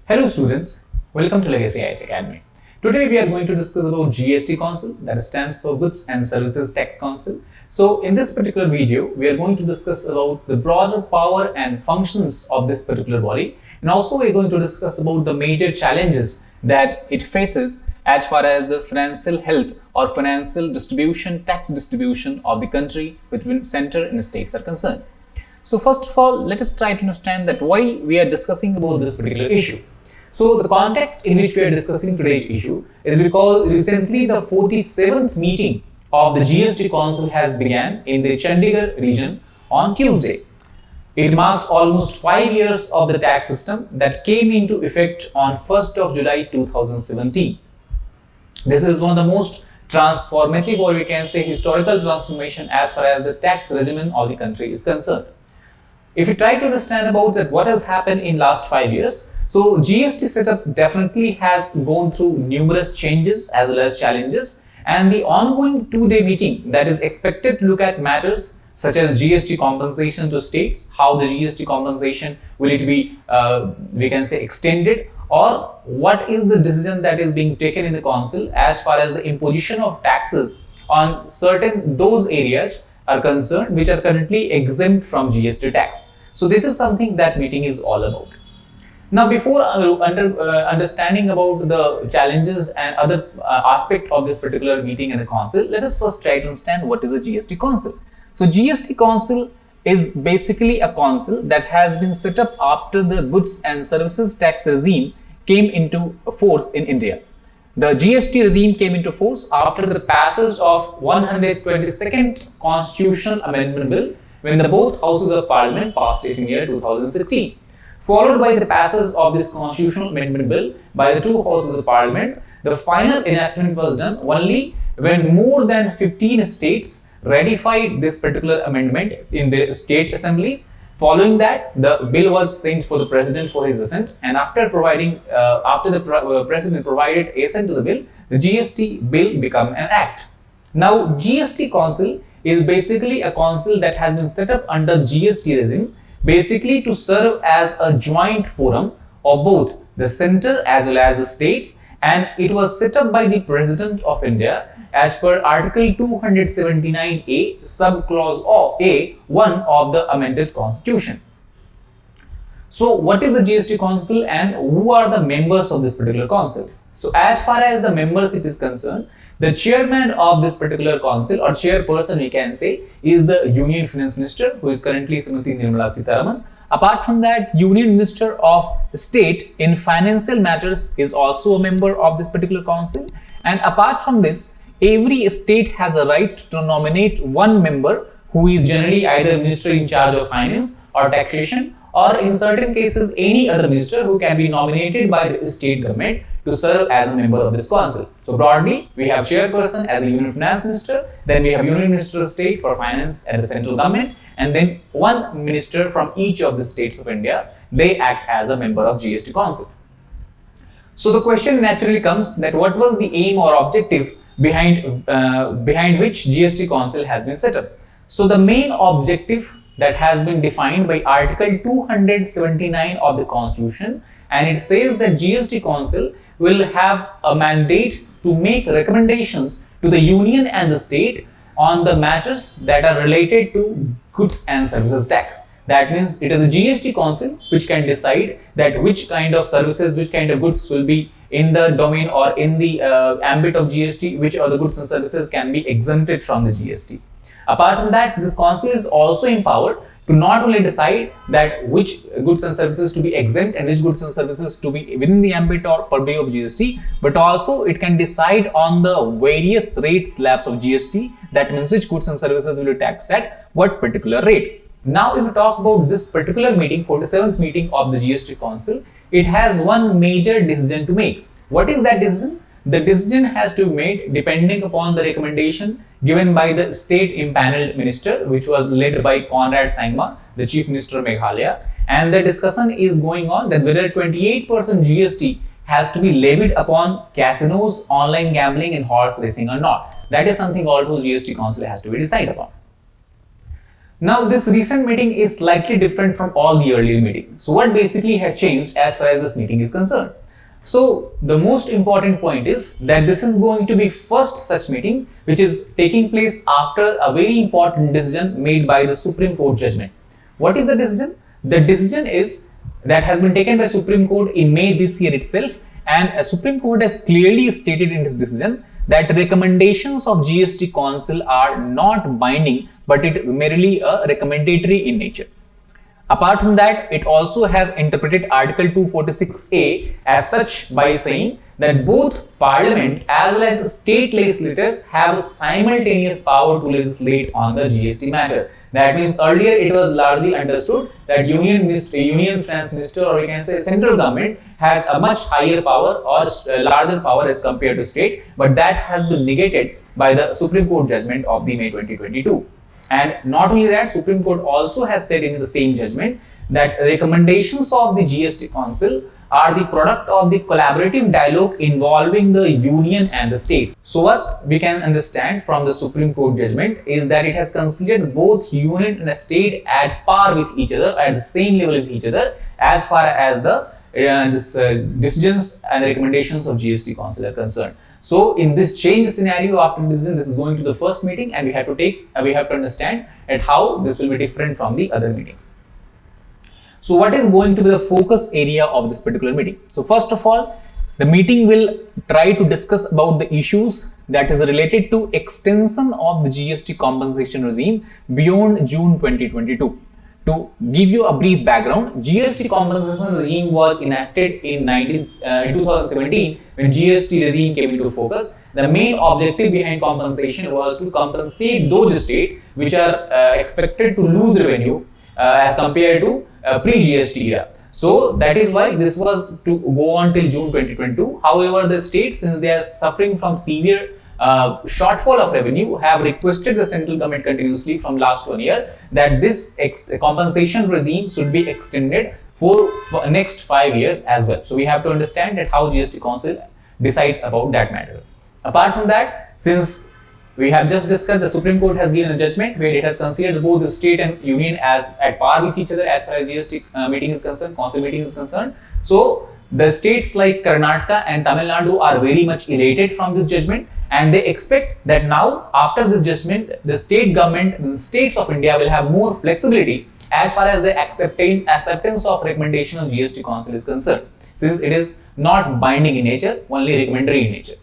Hello students, welcome to Legacy IAS Academy. Today we are going to discuss about GST Council, that stands for Goods and Services Tax Council. So in this particular video, we are going to discuss about the broader power and functions of this particular body, and also we are going to discuss about the major challenges that it faces as far as the financial health or financial distribution, tax distribution of the country between center and states are concerned. So first of all, let us try to understand that why we are discussing about this particular issue. So the context in which we are discussing today's issue is because recently the 47th meeting of the GST Council has begun in the Chandigarh region on Tuesday. It marks almost 5 years of the tax system that came into effect on 1st of July 2017. This is one of the most transformative, or we can say historical transformation as far as the tax regimen of the country is concerned. If you try to understand about that what has happened in last 5 years, so GST setup definitely has gone through numerous changes as well as challenges, and the ongoing 2-day meeting that is expected to look at matters such as GST compensation to states, how the GST compensation will it be, we can say, extended, or what is the decision that is being taken in the council as far as the imposition of taxes on certain those areas are concerned which are currently exempt from GST tax. So this is something that meeting is all about. Now, before understanding about the challenges and other aspect of this particular meeting and the council, let us first try to understand what is a GST council. So GST council is basically a council that has been set up after the goods and services tax regime came into force in India. The GST regime came into force after the passage of 122nd Constitutional Amendment Bill when the both houses of Parliament passed it in year 2016. Followed by the passage of this Constitutional Amendment Bill by the two houses of Parliament, the final enactment was done only when more than 15 states ratified this particular amendment in their state assemblies. Following that, the bill was sent for the president for his assent, and after the president provided assent to the bill, the GST bill became an act. Now, GST Council is basically a council that has been set up under GST regime, basically to serve as a joint forum of both the center as well as the states, and it was set up by the President of India as per Article 279A, subclause of A1 of the amended Constitution. So what is the GST Council and who are the members of this particular council? So as far as the membership is concerned, the chairman of this particular council, or chairperson we can say, is the Union Finance Minister, who is currently Srimati Nirmala Sitharaman. Apart from that, Union Minister of State in Financial Matters is also a member of this particular council. And apart from this, every state has a right to nominate one member who is generally either minister in charge of finance or taxation, or in certain cases any other minister who can be nominated by the state government to serve as a member of this council. So broadly, we have chairperson as the Union Finance Minister, then we have Union Minister of State for Finance at the central government, and then one minister from each of the states of India. They act as a member of GST Council. So the question naturally comes that what was the aim or objective behind which GST Council has been set up. So the main objective that has been defined by Article 279 of the Constitution, and it says that GST Council will have a mandate to make recommendations to the union and the state on the matters that are related to goods and services tax. That means it is the GST Council which can decide that which kind of services, which kind of goods will be in the domain or in the ambit of GST, which other goods and services can be exempted from the GST. Apart from that, this council is also empowered to not only decide that which goods and services to be exempt and which goods and services to be within the ambit or purview of GST, but also it can decide on the various rate slabs of GST. That means which goods and services will be taxed at what particular rate. Now, if we talk about this particular meeting, 47th meeting of the GST Council, it has one major decision to make. What is that decision? The decision has to be made depending upon the recommendation given by the state impaneled minister, which was led by Conrad Sangma, the Chief Minister of Meghalaya. And the discussion is going on that whether 28% GST has to be levied upon casinos, online gambling and horse racing or not. That is something also GST Council has to be decided upon. Now, this recent meeting is slightly different from all the earlier meetings. So, what basically has changed as far as this meeting is concerned? So, the most important point is that this is going to be first such meeting which is taking place after a very important decision made by the Supreme Court judgment. What is the decision? The decision is that has been taken by Supreme Court in May this year itself, and Supreme Court has clearly stated in its decision that recommendations of GST Council are not binding, but it is merely a recommendatory in nature. Apart from that, it also has interpreted Article 246A as such by saying that both Parliament as well as state legislators have a simultaneous power to legislate on the GST matter. That means earlier it was largely understood that Union Finance Minister, or we can say central government, has a much higher power or larger power as compared to state, but that has been negated by the Supreme Court judgment of the May 2022. And not only that, Supreme Court also has stated in the same judgment that recommendations of the GST Council are the product of the collaborative dialogue involving the union and the state. So what we can understand from the Supreme Court judgment is that it has considered both union and the state at par with each other, at the same level with each other, as far as the decisions and recommendations of GST Council are concerned. So in this change scenario after decision, this is going to the first meeting, and we have to understand at how this will be different from the other meetings. So what is going to be the focus area of this particular meeting? So first of all, the meeting will try to discuss about the issues that is related to extension of the GST compensation regime beyond June 2022. To give you a brief background, GST compensation regime was enacted in 2017 when GST regime came into focus. The main objective behind compensation was to compensate those states which are expected to lose revenue as compared to pre-GST era. So that is why this was to go on till June 2022. However, the states, since they are suffering from severe shortfall of revenue, have requested the central government continuously from last 1 year that this compensation regime should be extended for next 5 years as well. So we have to understand that how GST Council decides about that matter. Apart from that, since we have just discussed, the Supreme Court has given a judgment where it has considered both the state and union as at par with each other as far as GST meeting is concerned, council meeting is concerned. So the states like Karnataka and Tamil Nadu are very much elated from this judgment, and they expect that now after this judgment, the state government and states of India will have more flexibility as far as the acceptance of recommendation of GST Council is concerned, since it is not binding in nature, only recommendatory in nature.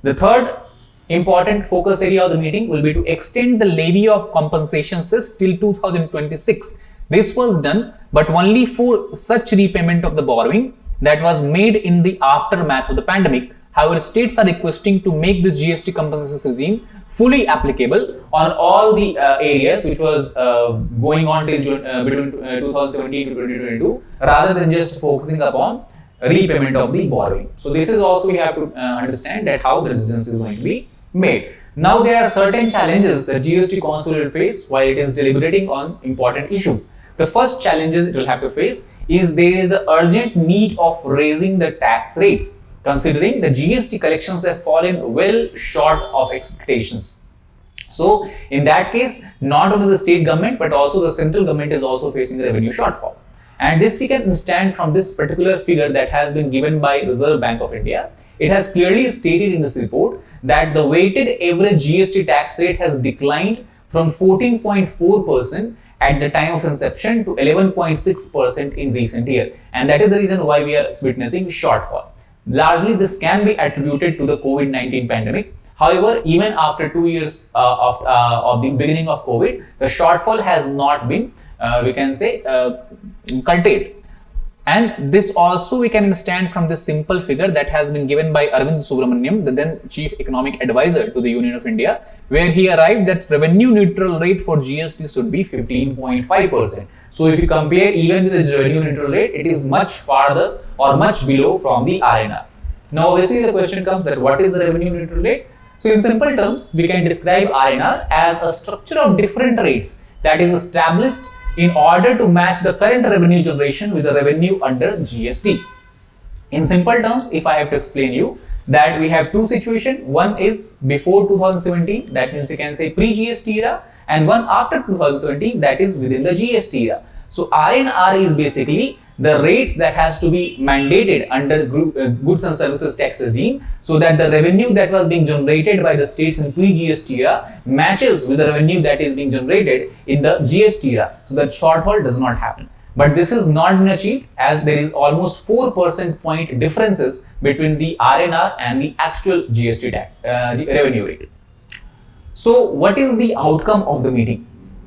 The third important focus area of the meeting will be to extend the levy of compensation cess till 2026. This was done, but only for such repayment of the borrowing that was made in the aftermath of the pandemic. However, states are requesting to make the GST compensation regime fully applicable on all the areas which was going on till between 2017 to 2022, rather than just focusing upon repayment of the borrowing. So this is also we have to understand that how the decision is going to be made. Now there are certain challenges that GST Council will face while it is deliberating on important issue. The first challenges it will have to face is there is an urgent need of raising the tax rates, considering the GST collections have fallen well short of expectations. So in that case, not only the state government but also the central government is also facing a revenue shortfall. And this we can understand from this particular figure that has been given by Reserve Bank of India. It has clearly stated in this report that the weighted average GST tax rate has declined from 14.4% at the time of inception to 11.6% in recent year, and that is the reason why we are witnessing shortfall. Largely this can be attributed to the COVID-19 pandemic. However, even after 2 years of the beginning of COVID, the shortfall has not been we can say curtailed. And this also we can understand from this simple figure that has been given by Arvind Subramaniam, the then Chief Economic Advisor to the Union of India, where he arrived that revenue neutral rate for GST should be 15.5%. So if you compare even with the revenue neutral rate, it is much farther or much below from the RNR. Now obviously the question comes that what is the revenue neutral rate? So in simple terms, we can describe RNR as a structure of different rates that is established in order to match the current revenue generation with the revenue under GST. In simple terms, if I have to explain you that we have two situations, one is before 2017, that means you can say pre-GST era, and one after 2017, that is within the GST era. So R&R is basically the rates that has to be mandated under goods and services tax regime, so that the revenue that was being generated by the states in pre-GST era matches with the revenue that is being generated in the GST era, so that shortfall does not happen. But this is not been achieved, as there is almost 4% point differences between the R&R and the actual GST tax revenue rate. So what is the outcome of the meeting?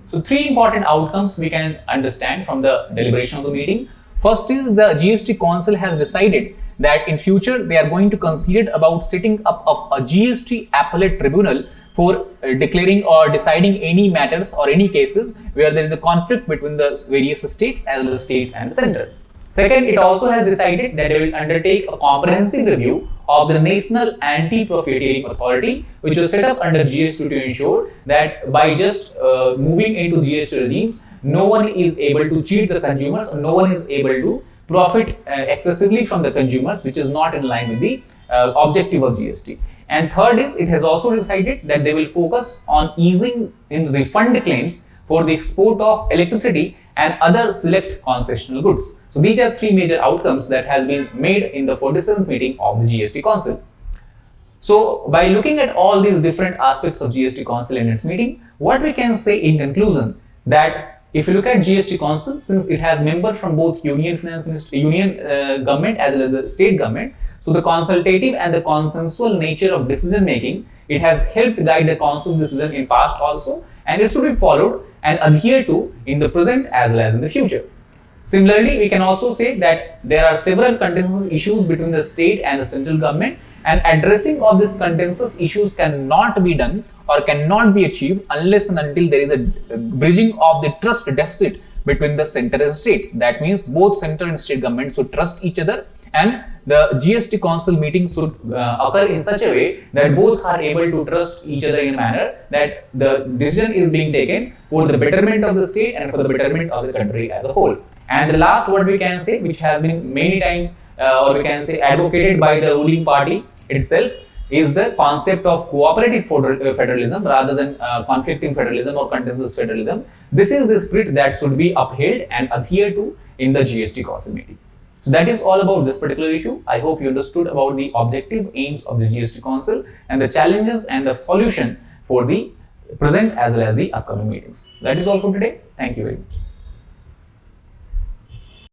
So three important outcomes we can understand from the deliberation of the meeting. First is the GST Council has decided that in future they are going to consider about setting up a GST appellate tribunal for declaring or deciding any matters or any cases where there is a conflict between the various states as well as states and the center. Second, it also has decided that they will undertake a comprehensive review of the National Anti-Profiteering Authority, which was set up under GST to ensure that by just moving into GST regimes, no one is able to cheat the consumers, or no one is able to profit excessively from the consumers, which is not in line with the objective of GST. And third is, it has also decided that they will focus on easing in refund claims for the export of electricity and other select concessional goods. So these are three major outcomes that has been made in the 47th meeting of the GST Council. So by looking at all these different aspects of GST Council in its meeting, what we can say in conclusion, that if you look at GST Council, since it has members from both Union Finance Ministry, government as well as the state government, so the consultative and the consensual nature of decision making, it has helped guide the Council's decision in past also, and it should be followed and adhered to in the present as well as in the future. Similarly, we can also say that there are several contentious issues between the state and the central government, and addressing of these contentious issues cannot be done or cannot be achieved unless and until there is a bridging of the trust deficit between the center and states. That means both center and state governments should trust each other, and the GST Council meeting should occur in such a way that both are able to trust each other in a manner that the decision is being taken for the betterment of the state and for the betterment of the country as a whole. And the last word we can say, which has been many times or we can say advocated by the ruling party itself, is the concept of cooperative federalism rather than conflicting federalism or contentious federalism. This is the spirit that should be upheld and adhered to in the GST Council meeting. So that is all about this particular issue. I hope you understood about the objective aims of the GST Council and the challenges and the solution for the present as well as the upcoming meetings. That is all for today. Thank you very much.